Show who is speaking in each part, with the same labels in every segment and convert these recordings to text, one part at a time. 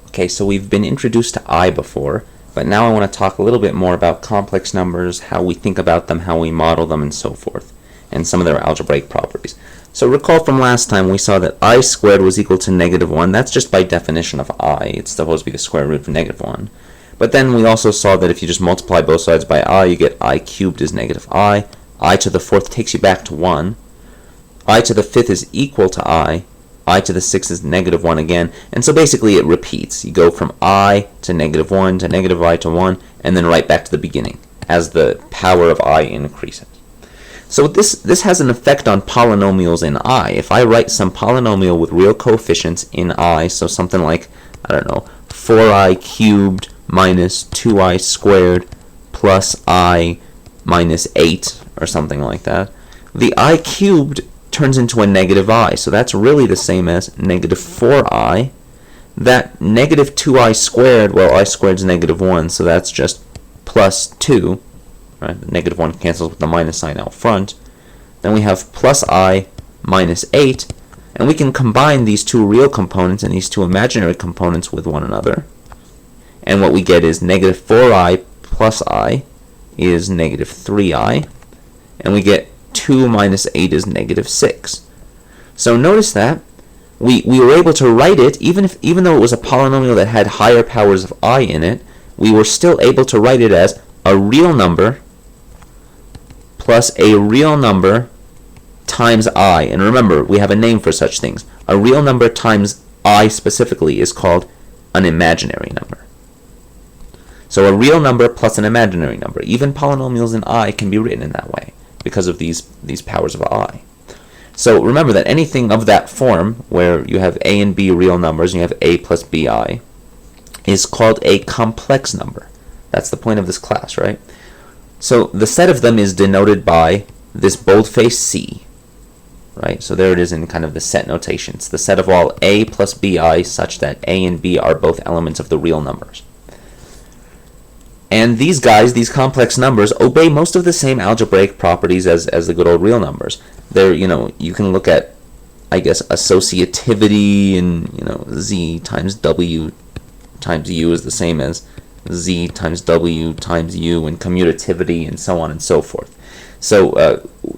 Speaker 1: Okay, so we've been introduced to I before, but now I want to talk a little bit more about complex numbers, how we think about them, how we model them, and so forth, and some of their algebraic properties. So recall from last time we saw that I squared was equal to -1. That's just by definition of I. It's supposed to be the square root of -1. But then we also saw that if you just multiply both sides by I, you get I cubed is -I. I to the 4th takes you back to 1. I to the 5th is equal to I to the 6th is -1 again, and so basically it repeats. You go from I to -1 to -I to 1, and then right back to the beginning as the power of I increases. So this has an effect on polynomials in I. If I write some polynomial with real coefficients in I, so something like, I don't know, 4I cubed minus 2I squared plus I minus 8, or something like that, the I cubed turns into a -I, so that's really the same as -4I. That -2I squared, well, I squared is -1, so that's just plus 2, right? The -1 cancels with the minus sign out front. Then we have plus I minus 8, and we can combine these two real components and these two imaginary components with one another. And what we get is -4I plus I is -3I, and we get 2 minus 8 is -6. So notice that we were able to write it, even though it was a polynomial that had higher powers of I in it, we were still able to write it as a real number plus a real number times I. And remember, we have a name for such things. A real number times I specifically is called an imaginary number. So a real number plus an imaginary number. Even polynomials in I can be written in that way because of these powers of I. So remember that anything of that form, where you have A and B real numbers, and you have A plus BI, is called a complex number. That's the point of this class, right? So the set of them is denoted by this boldface C, right? So there it is in kind of the set notation. It's the set of all A plus BI such that A and B are both elements of the real numbers. And these guys, these complex numbers, obey most of the same algebraic properties as the good old real numbers. They're, you can look at, I guess, associativity, and, Z times W times U is the same as Z times W times U, and commutativity, and so on and so forth. So,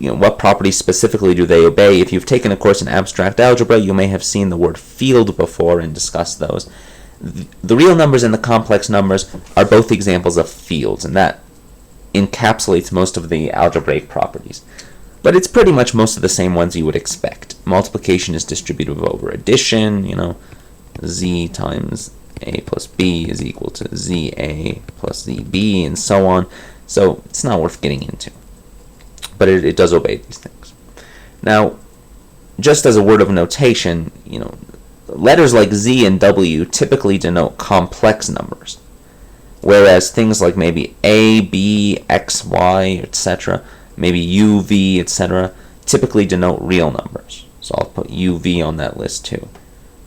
Speaker 1: what properties specifically do they obey? If you've taken a course in abstract algebra, you may have seen the word field before and discussed those. The real numbers and the complex numbers are both examples of fields, and that encapsulates most of the algebraic properties. But it's pretty much most of the same ones you would expect. Multiplication is distributive over addition, Z times A plus B is equal to ZA plus ZB, and so on. So it's not worth getting into. But it does obey these things. Now, just as a word of notation, letters like Z and W typically denote complex numbers, whereas things like maybe A, B, X, Y, etc., maybe U, V, etc., typically denote real numbers. So I'll put U, V on that list too.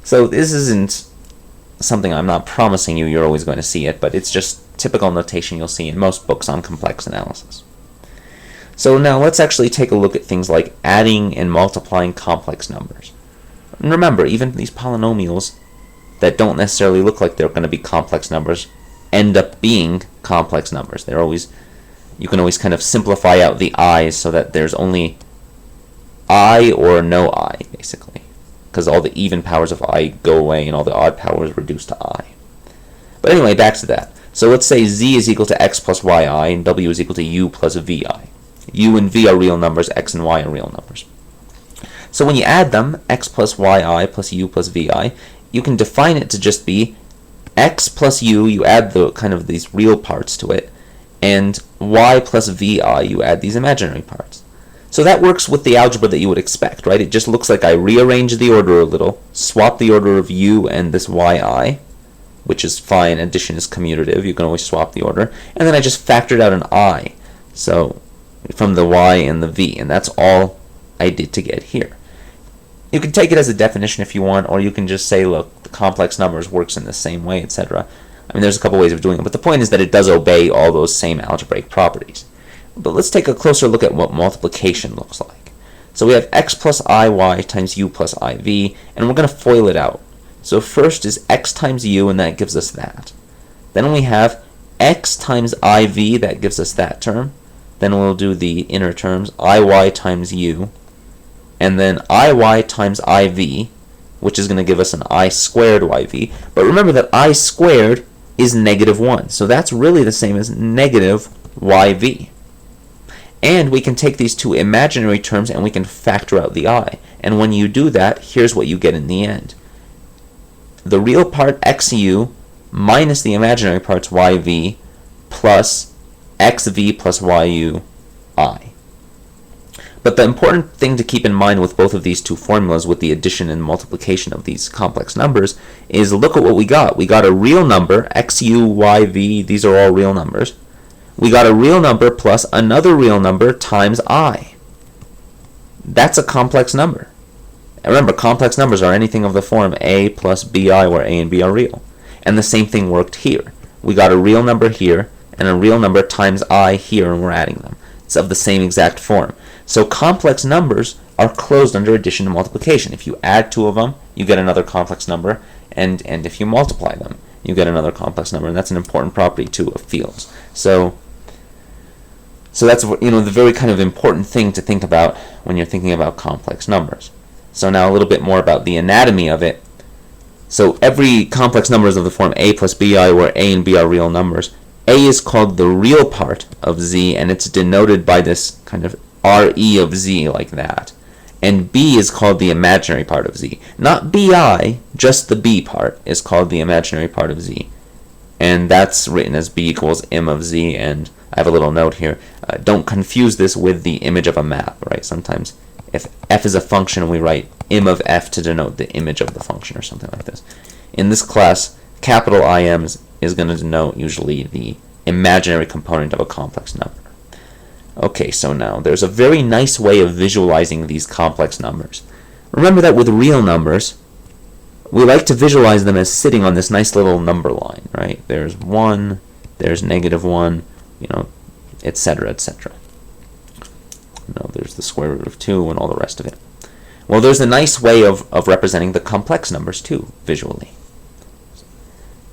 Speaker 1: So this isn't something I'm not promising you're always going to see it, but it's just typical notation you'll see in most books on complex analysis. So now let's actually take a look at things like adding and multiplying complex numbers. And remember, even these polynomials that don't necessarily look like they're going to be complex numbers end up being complex numbers. You can always kind of simplify out the i's so that there's only I or no I, basically, because all the even powers of I go away and all the odd powers reduce to I. But anyway, back to that. So let's say Z is equal to X plus YI and W is equal to U plus VI. U and V are real numbers, X and Y are real numbers. So when you add them, X plus YI plus U plus VI, you can define it to just be X plus U, you add the kind of these real parts to it, and Y plus VI, you add these imaginary parts. So that works with the algebra that you would expect, right? It just looks like I rearrange the order a little, swap the order of U and this YI, which is fine, addition is commutative, you can always swap the order, and then I just factored out an I, so from the Y and the V, and that's all I did to get here. You can take it as a definition if you want, or you can just say, look, the complex numbers works in the same way, etc. I mean, there's a couple ways of doing it, but the point is that it does obey all those same algebraic properties. But let's take a closer look at what multiplication looks like. So we have X plus IY times U plus IV, and we're going to FOIL it out. So first is x times u, and that gives us that. Then we have x times iv, that gives us that term. Then we'll do the inner terms, iy times u, and then iy times iv, which is going to give us an I squared yv. But remember that I squared is -1, so that's really the same as negative yv. And we can take these two imaginary terms and we can factor out the I. And when you do that, here's what you get in the end. The real part xu minus the imaginary parts yv plus xv plus yu I. But the important thing to keep in mind with both of these two formulas, with the addition and multiplication of these complex numbers, is look at what we got. We got a real number, xu, yv, these are all real numbers. We got a real number plus another real number times I. That's a complex number. And remember, complex numbers are anything of the form a plus bi, where a and b are real. And the same thing worked here. We got a real number here and a real number times I here, and we're adding them. It's of the same exact form. So complex numbers are closed under addition and multiplication. If you add two of them, you get another complex number, and if you multiply them, you get another complex number, and that's an important property too of fields. So that's, the very kind of important thing to think about when you're thinking about complex numbers. So now a little bit more about the anatomy of it. So every complex number is of the form a plus bi, where a and b are real numbers. A is called the real part of z, and it's denoted by this kind of re of z, like that. And b is called the imaginary part of z. Not bi, just the b part is called the imaginary part of z. And that's written as b equals m of z, and I have a little note here. Don't confuse this with the image of a map, right? Sometimes if f is a function, we write m of f to denote the image of the function or something like this. In this class, capital Im is going to denote usually the imaginary component of a complex number. Okay, so now there's a very nice way of visualizing these complex numbers. Remember that with real numbers, we like to visualize them as sitting on this nice little number line, right? There's 1, there's -1, etc., etc. There's the square root of 2 and all the rest of it. Well, there's a nice way of representing the complex numbers too, visually.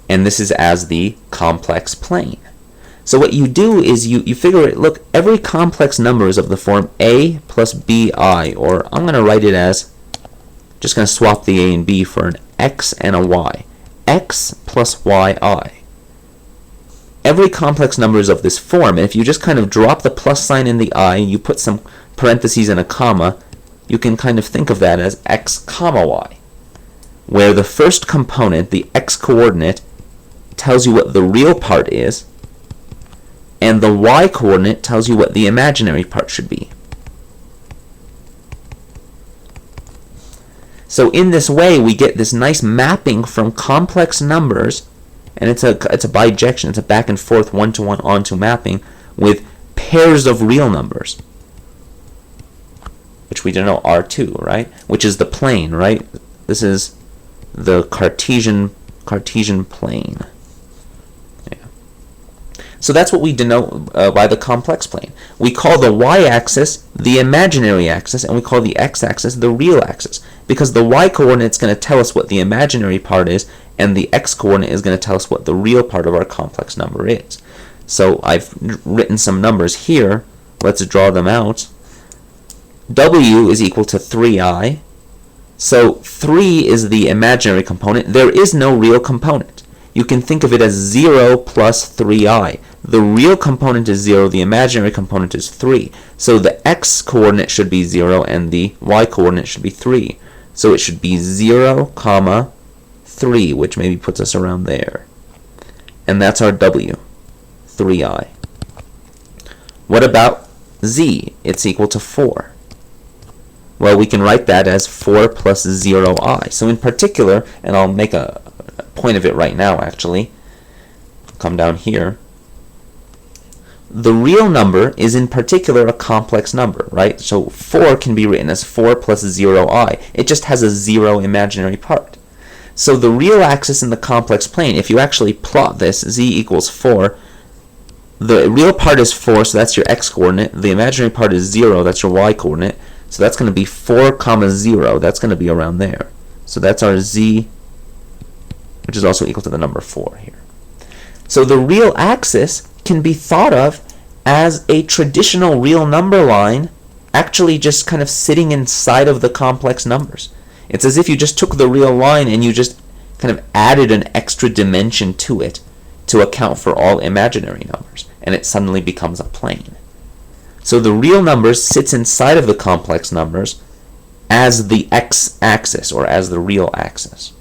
Speaker 1: And this is as the complex plane. So what you do is you figure it, look, every complex number is of the form a plus bi, or I'm going to write it as, just going to swap the a and b for an x and a y. X plus yi. Every complex number is of this form, and if you just kind of drop the plus sign in the I, you put some parentheses and a comma, you can kind of think of that as x comma y, where the first component, the x coordinate, tells you what the real part is, and the y coordinate tells you what the imaginary part should be. So in this way, we get this nice mapping from complex numbers, and it's a bijection, it's a back and forth one-to-one onto mapping with pairs of real numbers, which we denote R2, right? Which is the plane, right? This is the Cartesian plane. So that's what we denote by the complex plane. We call the y-axis the imaginary axis, and we call the x-axis the real axis, because the y-coordinate is going to tell us what the imaginary part is, and the x-coordinate is going to tell us what the real part of our complex number is. So I've written some numbers here. Let's draw them out. W is equal to 3i. So 3 is the imaginary component. There is no real component. You can think of it as 0 plus 3i. The real component is 0, the imaginary component is 3. So the x-coordinate should be 0 and the y-coordinate should be 3. So it should be 0, comma, 3, which maybe puts us around there. And that's our w, 3i. What about z? It's equal to 4. Well, we can write that as 4 plus 0i. So in particular, and I'll make a point of it right now actually, come down here, the real number is in particular a complex number, right? So 4 can be written as 4 plus 0i. It just has a 0 imaginary part. So the real axis in the complex plane, if you actually plot this, z equals 4, the real part is 4, so that's your x-coordinate. The imaginary part is 0, that's your y-coordinate. So that's going to be 4, comma 0. That's going to be around there. So that's our z which is also equal to the number 4 here. So the real axis can be thought of as a traditional real number line actually just kind of sitting inside of the complex numbers. It's as if you just took the real line and you just kind of added an extra dimension to it to account for all imaginary numbers, and it suddenly becomes a plane. So the real numbers sits inside of the complex numbers as the x-axis, or as the real axis.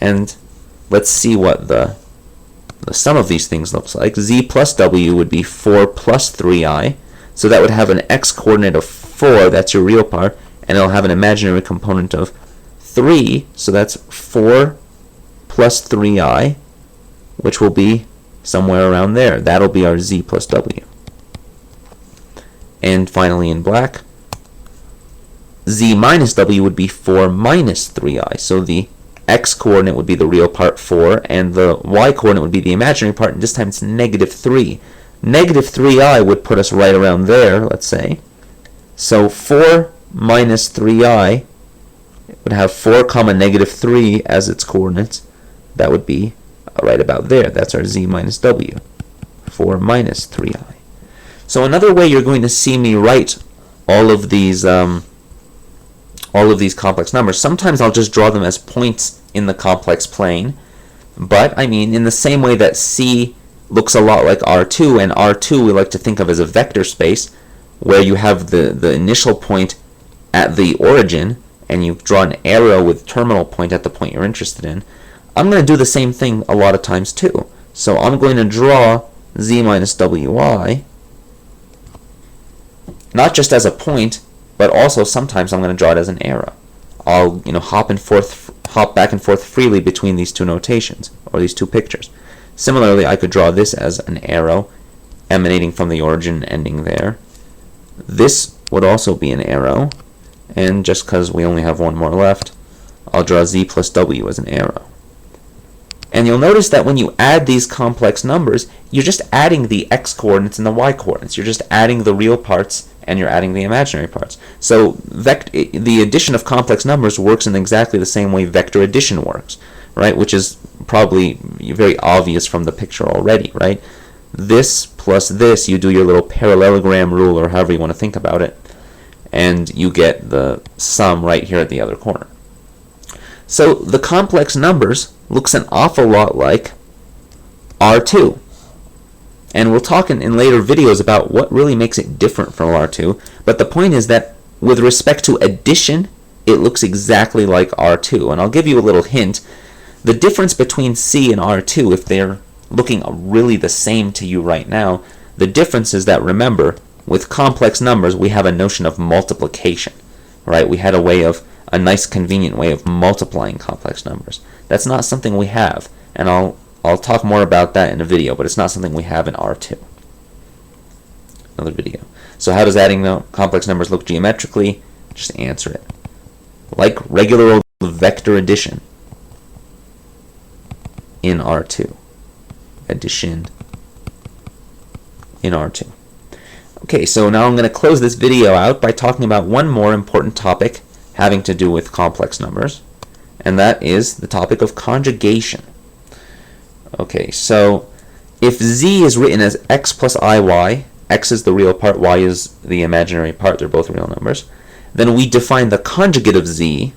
Speaker 1: And let's see what the sum of these things looks like. Z plus w would be 4 plus 3i, so that would have an x-coordinate of 4, that's your real part, and it'll have an imaginary component of 3, so that's 4 plus 3i, which will be somewhere around there. That'll be our z plus w. And finally in black, z minus w would be 4 minus 3i, so the x-coordinate would be the real part 4, and the y-coordinate would be the imaginary part, and this time it's negative 3. Negative 3i would put us right around there, let's say. So 4 minus 3i would have 4 comma negative 3 as its coordinates. That would be right about there. That's our z minus w, 4 minus 3i. So another way you're going to see me write all of these complex numbers, sometimes I'll just draw them as points in the complex plane, but I mean in the same way that C looks a lot like R2, and R2 we like to think of as a vector space where you have the initial point at the origin and you draw an arrow with terminal point at the point you're interested in. I'm going to do the same thing a lot of times too. So I'm going to draw z minus wi not just as a point, but also sometimes I'm going to draw it as an arrow. I'll hop back and forth freely between these two notations, or these two pictures. Similarly, I could draw this as an arrow emanating from the origin and ending there. This would also be an arrow, and just because we only have one more left, I'll draw z plus w as an arrow. And you'll notice that when you add these complex numbers, you're just adding the x-coordinates and the y-coordinates. You're just adding the real parts and you're adding the imaginary parts. So the addition of complex numbers works in exactly the same way vector addition works, right? Which is probably very obvious from the picture already, right? This plus this, you do your little parallelogram rule, or however you want to think about it, and you get the sum right here at the other corner. So the complex numbers looks an awful lot like R2. And we'll talk in later videos about what really makes it different from R2. But the point is that with respect to addition, it looks exactly like R2. And I'll give you a little hint. The difference between C and R2, if they're looking really the same to you right now, the difference is that, remember, with complex numbers, we have a notion of multiplication, right? We had a nice convenient way of multiplying complex numbers. That's not something we have, and I'll talk more about that in a video, but it's not something we have in R2. Another video. So how does adding the complex numbers look geometrically? Just answer it. Like regular old vector addition in R2. Addition in R2. Okay, so now I'm going to close this video out by talking about one more important topic having to do with complex numbers, and that is the topic of conjugation. Okay, so if z is written as x plus iy, x is the real part, y is the imaginary part, they're both real numbers, then we define the conjugate of z,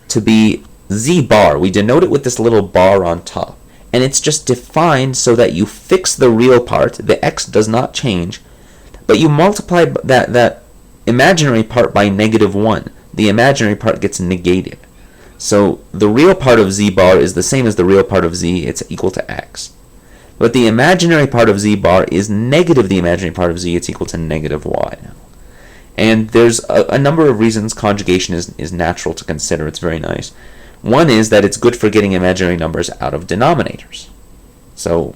Speaker 1: to be z bar. We denote it with this little bar on top, and it's just defined so that you fix the real part, the x does not change, but you multiply that imaginary part by -1. The imaginary part gets negated. So the real part of z bar is the same as the real part of z, it's equal to x. But the imaginary part of z bar is negative the imaginary part of z, it's equal to -y now. And there's a number of reasons conjugation is natural to consider, it's very nice. One is that it's good for getting imaginary numbers out of denominators. So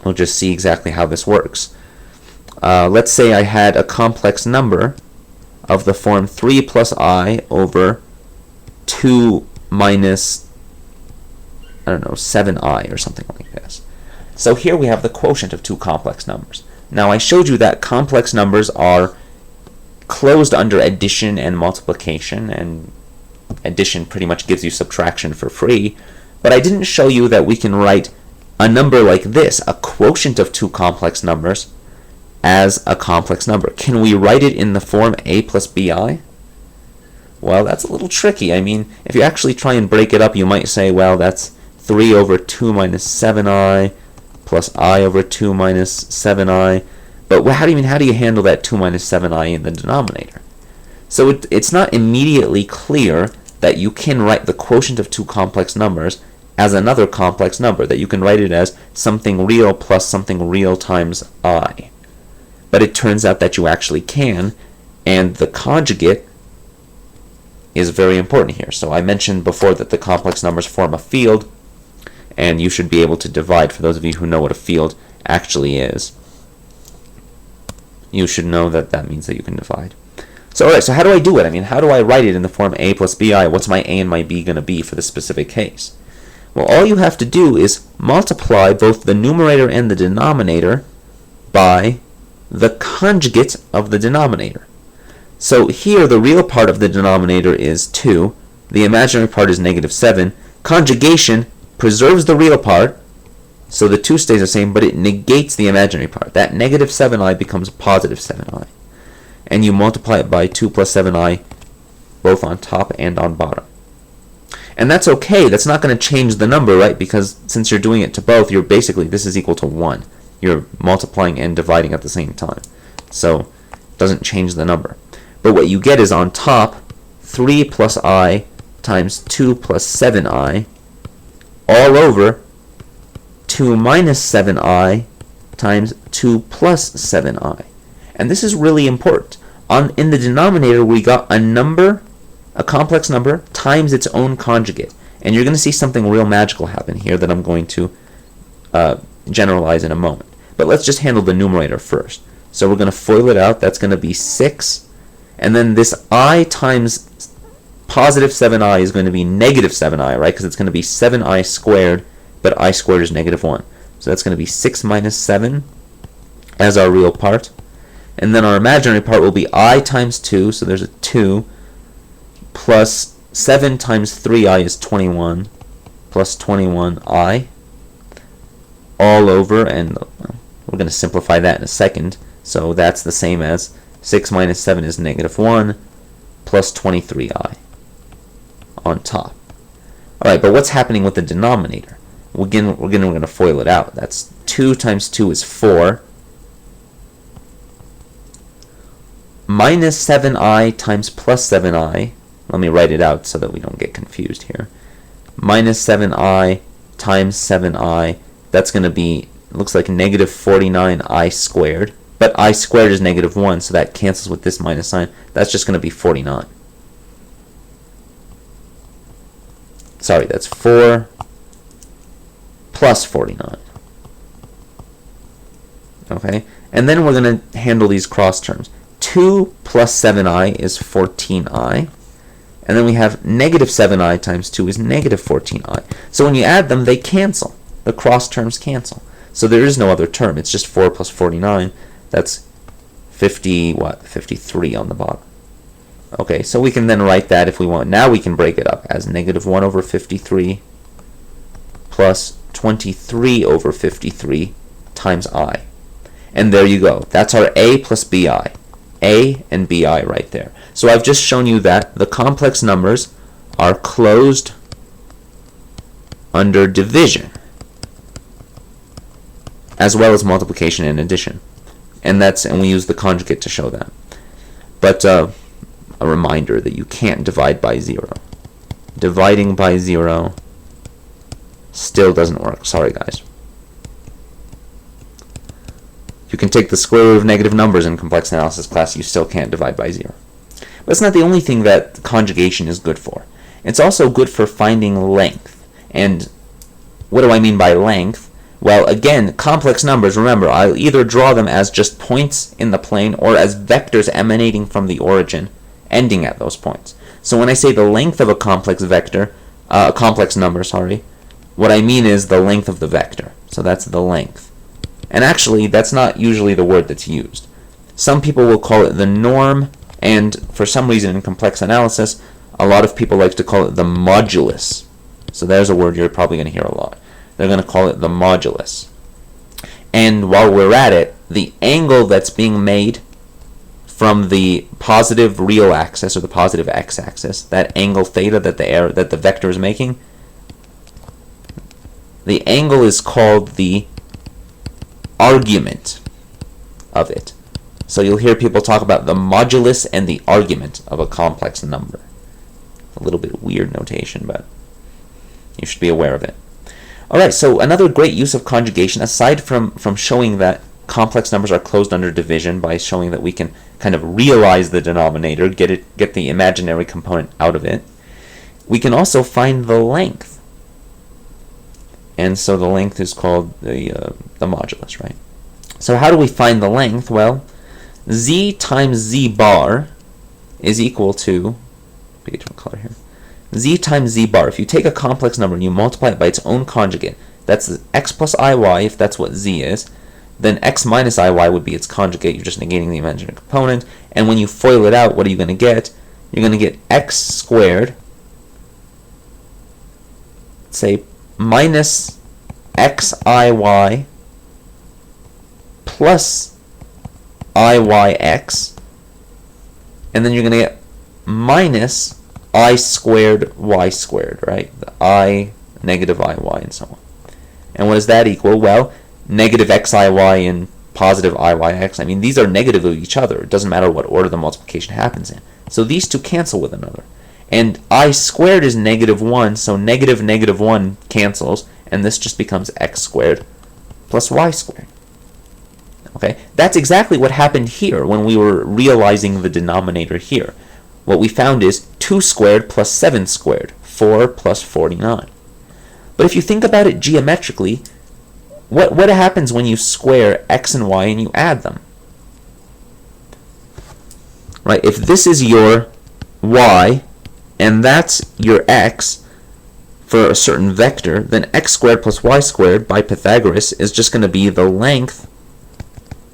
Speaker 1: we'll just see exactly how this works. Let's say I had a complex number of the form 3 plus I over 2 minus, 7i or something like this. So here we have the quotient of two complex numbers. Now I showed you that complex numbers are closed under addition and multiplication, and addition pretty much gives you subtraction for free, but I didn't show you that we can write a number like this, a quotient of two complex numbers, as a complex number. Can we write it in the form a plus bi? Well, that's a little tricky. I mean, if you actually try and break it up, you might say, well, that's 3 over 2 minus 7i plus I over 2 minus 7i. But how do you handle that 2 minus 7i in the denominator? So it's not immediately clear that you can write the quotient of two complex numbers as another complex number, that you can write it as something real plus something real times I. But it turns out that you actually can, and the conjugate is very important here. So I mentioned before that the complex numbers form a field, and you should be able to divide. For those of you who know what a field actually is, you should know that that means that you can divide. So alright, so how do I do it? I mean, how do I write it in the form a plus bi? What's my a and my b going to be for this specific case? Well, all you have to do is multiply both the numerator and the denominator by the conjugate of the denominator. So here, the real part of the denominator is 2. The imaginary part is negative 7. Conjugation preserves the real part, so the 2 stays the same, but it negates the imaginary part. That negative 7i becomes positive 7i. And you multiply it by 2 plus 7i, both on top and on bottom. And that's okay. That's not going to change the number, right? Because since you're doing it to both, you're basically, this is equal to 1. You're multiplying and dividing at the same time. So it doesn't change the number. But what you get is on top, 3 plus I times 2 plus 7i, all over 2 minus 7i times 2 plus 7i. And this is really important. In the denominator, we got a number, a complex number, times its own conjugate. And you're going to see something real magical happen here that I'm going to generalize in a moment. But let's just handle the numerator first. So we're going to FOIL it out. That's going to be 6. And then this I times positive 7i is going to be negative 7i, right? Because it's going to be 7i squared, but I squared is negative 1. So that's going to be 6 minus 7 as our real part. And then our imaginary part will be I times 2, so there's a 2, plus 7 times 3i is 21, plus 21i, all over, and we're going to simplify that in a second. So that's the same as 6 minus 7 is negative 1, plus 23i on top. Alright, but what's happening with the denominator? We're going to FOIL it out. That's 2 times 2 is 4, minus 7i times plus 7i. Let me write it out so that we don't get confused here. Minus 7i times 7i, that's going to be, looks like negative 49i squared. But I squared is negative 1, so that cancels with this minus sign. That's just going to be 49. Sorry, that's 4 plus 49. Okay? And then we're going to handle these cross terms. 2 plus 7i is 14i. And then we have negative 7i times 2 is negative 14i. So when you add them, they cancel. The cross terms cancel. So there is no other term. It's just 4 plus 49. That's 53 on the bottom. Okay, so we can then write that if we want. Now we can break it up as negative 1 over 53 plus 23 over 53 times I. And there you go. That's our A plus BI. A and BI right there. So I've just shown you that the complex numbers are closed under division, as well as multiplication and addition. And we use the conjugate to show that. But a reminder that you can't divide by 0. Dividing by 0 still doesn't work. Sorry, guys. You can take the square root of negative numbers in complex analysis class. You still can't divide by 0. But it's not the only thing that conjugation is good for. It's also good for finding length. And what do I mean by length? Well, again, complex numbers, remember, I'll either draw them as just points in the plane or as vectors emanating from the origin, ending at those points. So when I say the length of a complex number, what I mean is the length of the vector. So that's the length. And actually, that's not usually the word that's used. Some people will call it the norm, And for some reason in complex analysis, a lot of people like to call it the modulus. So there's a word you're probably going to hear a lot. They're going to call it the modulus. And while we're at it, the angle that's being made from the positive real axis or the positive x-axis, that angle theta that the vector is making, the angle is called the argument of it. So you'll hear people talk about the modulus and the argument of a complex number. A little bit weird notation, but you should be aware of it. Alright, so another great use of conjugation, aside from showing that complex numbers are closed under division by showing that we can kind of realize the denominator, get the imaginary component out of it, we can also find the length. And so the length is called the modulus, right? So how do we find the length? Well, z times z bar is equal to, pick a different color here, z times z bar. If you take a complex number and you multiply it by its own conjugate, that's x plus iy if that's what z is, then x minus iy would be its conjugate. You're just negating the imaginary component. And when you FOIL it out, what are you going to get? You're going to get x squared, say, minus xiy plus iyx, and then you're going to get minus I squared y squared, right? The I, negative iy, and so on. And what does that equal? Well, negative xiy and positive iyx, I mean, these are negative of each other. It doesn't matter what order the multiplication happens in. So these two cancel with another. And I squared is negative 1, so negative negative 1 cancels, and this just becomes x squared plus y squared. Okay, that's exactly what happened here when we were realizing the denominator here. What we found is 2 squared plus 7 squared, 4 plus 49. But if you think about it geometrically, what happens when you square x and y and you add them? Right, if this is your y and that's your x for a certain vector, then x squared plus y squared by Pythagoras is just going to be the length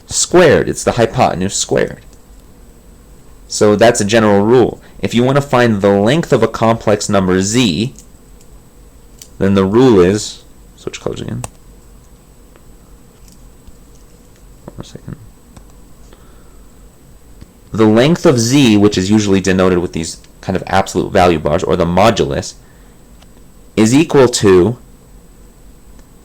Speaker 1: squared. It's the hypotenuse squared. So that's a general rule. If you want to find the length of a complex number z, then the rule is, switch colors again. One second. The length of z, which is usually denoted with these kind of absolute value bars, or the modulus, is equal to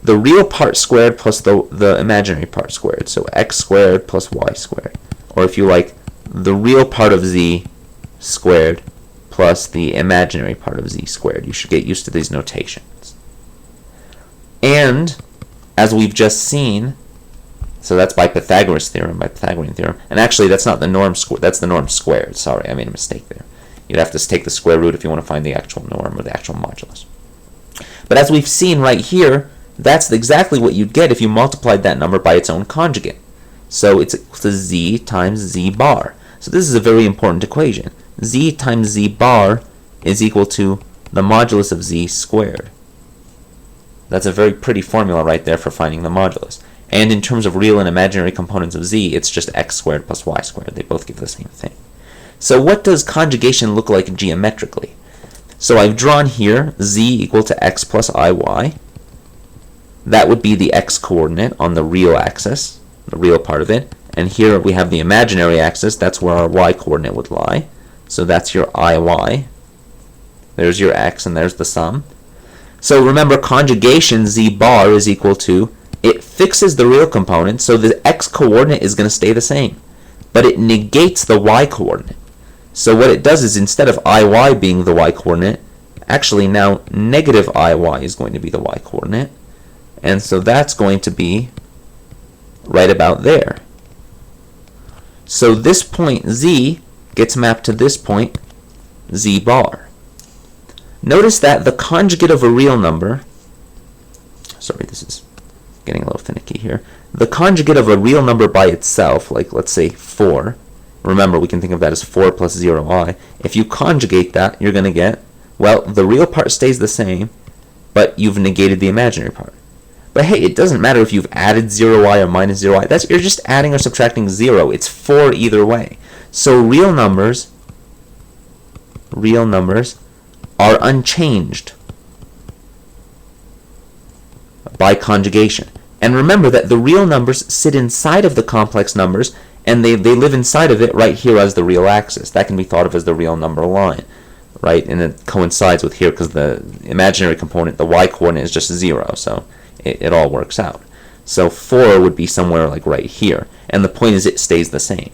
Speaker 1: the real part squared plus the imaginary part squared. So x squared plus y squared. Or if you like, the real part of z squared plus the imaginary part of z squared. You should get used to these notations. And, as we've just seen, so that's by Pythagoras theorem, by Pythagorean theorem. And actually, that's not the norm squared, that's the norm squared. Sorry, I made a mistake there. You'd have to take the square root if you want to find the actual norm or the actual modulus. But as we've seen right here, that's exactly what you'd get if you multiplied that number by its own conjugate. So it's equal to z times z bar. So this is a very important equation. Z times z bar is equal to the modulus of z squared. That's a very pretty formula right there for finding the modulus. And in terms of real and imaginary components of z, it's just x squared plus y squared. They both give the same thing. So what does conjugation look like geometrically? So I've drawn here z equal to x plus iy. That would be the x coordinate on the real axis, the real part of it. And here we have the imaginary axis. That's where our y coordinate would lie. So that's your iy. There's your x, and there's the sum. So remember, conjugation z bar is equal to, it fixes the real component, so the x coordinate is going to stay the same. But it negates the y coordinate. So what it does is, instead of iy being the y coordinate, actually now negative iy is going to be the y coordinate. And so that's going to be right about there. So this point z gets mapped to this point z bar. Notice that the conjugate of a real number, sorry, this is getting a little finicky here. The conjugate of a real number by itself, like let's say 4, remember we can think of that as 4 plus 0i. If you conjugate that, you're going to get, well, the real part stays the same, but you've negated the imaginary part. But hey, it doesn't matter if you've added 0i or minus 0i. You're just adding or subtracting 0. It's 4 either way. So real numbers are unchanged by conjugation. And remember that the real numbers sit inside of the complex numbers, and they live inside of it right here as the real axis. That can be thought of as the real number line, right? And it coincides with here because the imaginary component, the y-coordinate, is just 0, so it all works out. So 4 would be somewhere like right here, and the point is it stays the same.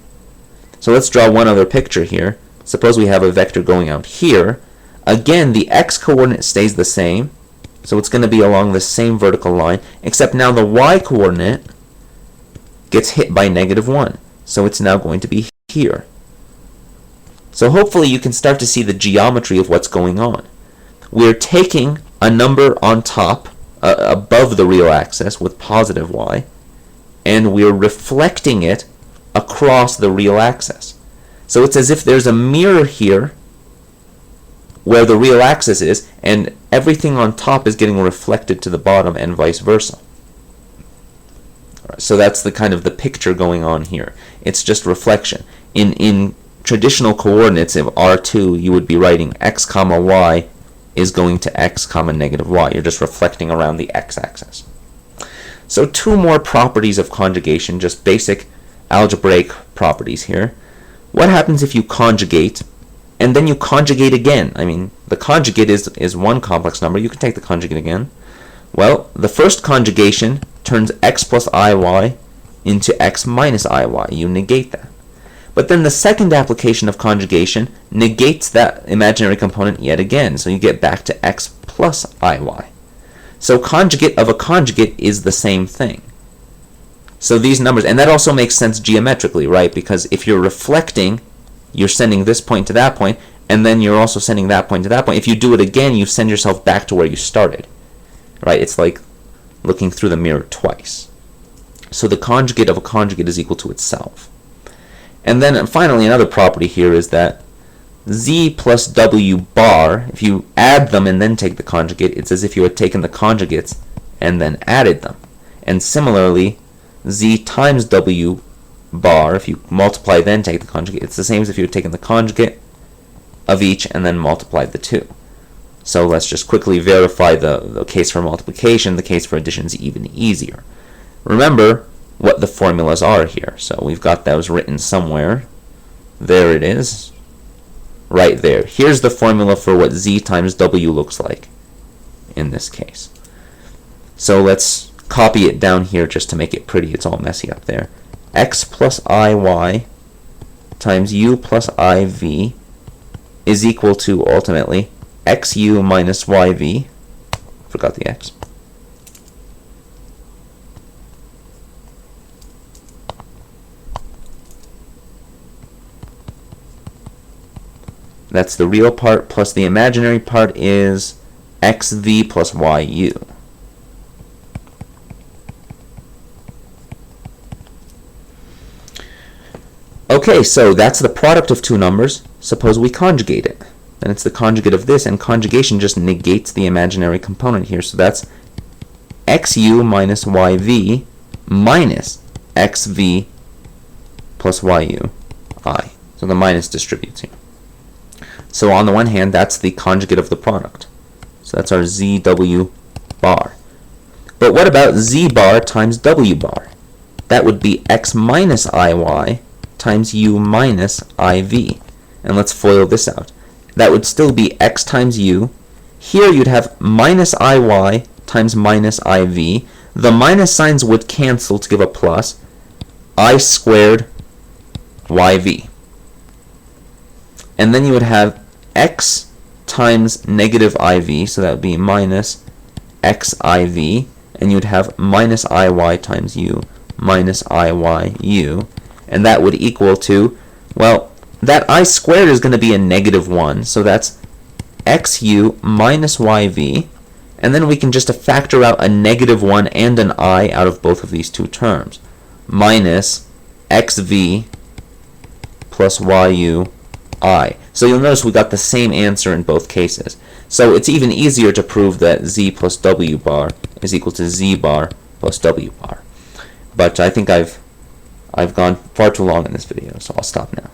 Speaker 1: So let's draw one other picture here. Suppose we have a vector going out here. Again, the x-coordinate stays the same, so it's going to be along the same vertical line, except now the y-coordinate gets hit by -1. So it's now going to be here. So hopefully you can start to see the geometry of what's going on. We're taking a number on top, above the real axis with positive y, and we're reflecting it across the real axis. So it's as if there's a mirror here where the real axis is, and everything on top is getting reflected to the bottom and vice versa. So that's the kind of the picture going on here. It's just reflection. In traditional coordinates of R2, you would be writing x comma y is going to x comma -y. You're just reflecting around the x-axis. So two more properties of conjugation, just basic algebraic properties here. What happens if you conjugate and then you conjugate again? I mean, the conjugate is one complex number. You can take the conjugate again. Well, the first conjugation turns x plus iy into x minus iy. You negate that. But then the second application of conjugation negates that imaginary component yet again. So you get back to x plus iy. So conjugate of a conjugate is the same thing. So these numbers, and that also makes sense geometrically, right? Because if you're reflecting, you're sending this point to that point, and then you're also sending that point to that point. If you do it again, you send yourself back to where you started, right? It's like looking through the mirror twice. So the conjugate of a conjugate is equal to itself. And then finally, another property here is that z plus w bar, if you add them and then take the conjugate, it's as if you had taken the conjugates and then added them. And similarly, z times w bar, if you multiply then take the conjugate, it's the same as if you had taken the conjugate of each and then multiplied the two. So let's just quickly verify the case for multiplication. The case for addition is even easier. Remember what the formulas are here. So we've got those written somewhere. There it is. Right there. Here's the formula for what z times w looks like in this case. So let's copy it down here just to make it pretty. It's all messy up there. X plus iy times u plus iv is equal to, ultimately, xu minus yv. Forgot the x. That's the real part, plus the imaginary part is xv plus yu. Okay, so that's the product of two numbers. Suppose we conjugate it. Then it's the conjugate of this, and conjugation just negates the imaginary component here. So that's xu minus yv minus xv plus yu I. So the minus distributes here. So on the one hand, that's the conjugate of the product. So that's our zw bar. But what about z bar times w bar? That would be x minus iy times u minus iv. And let's FOIL this out. That would still be x times u. Here you'd have minus iy times minus iv. The minus signs would cancel to give a plus. I squared yv. And then you would have x times negative iv, so that would be minus xiv, and you would have minus iy times u minus iyu, and that would equal to, well, that I squared is going to be a -1, so that's xu minus yv, and then we can just factor out a -1 and an I out of both of these two terms, minus xv plus yu I. So you'll notice we got the same answer in both cases. So it's even easier to prove that z plus w bar is equal to z bar plus w bar. But I think I've gone far too long in this video, so I'll stop now.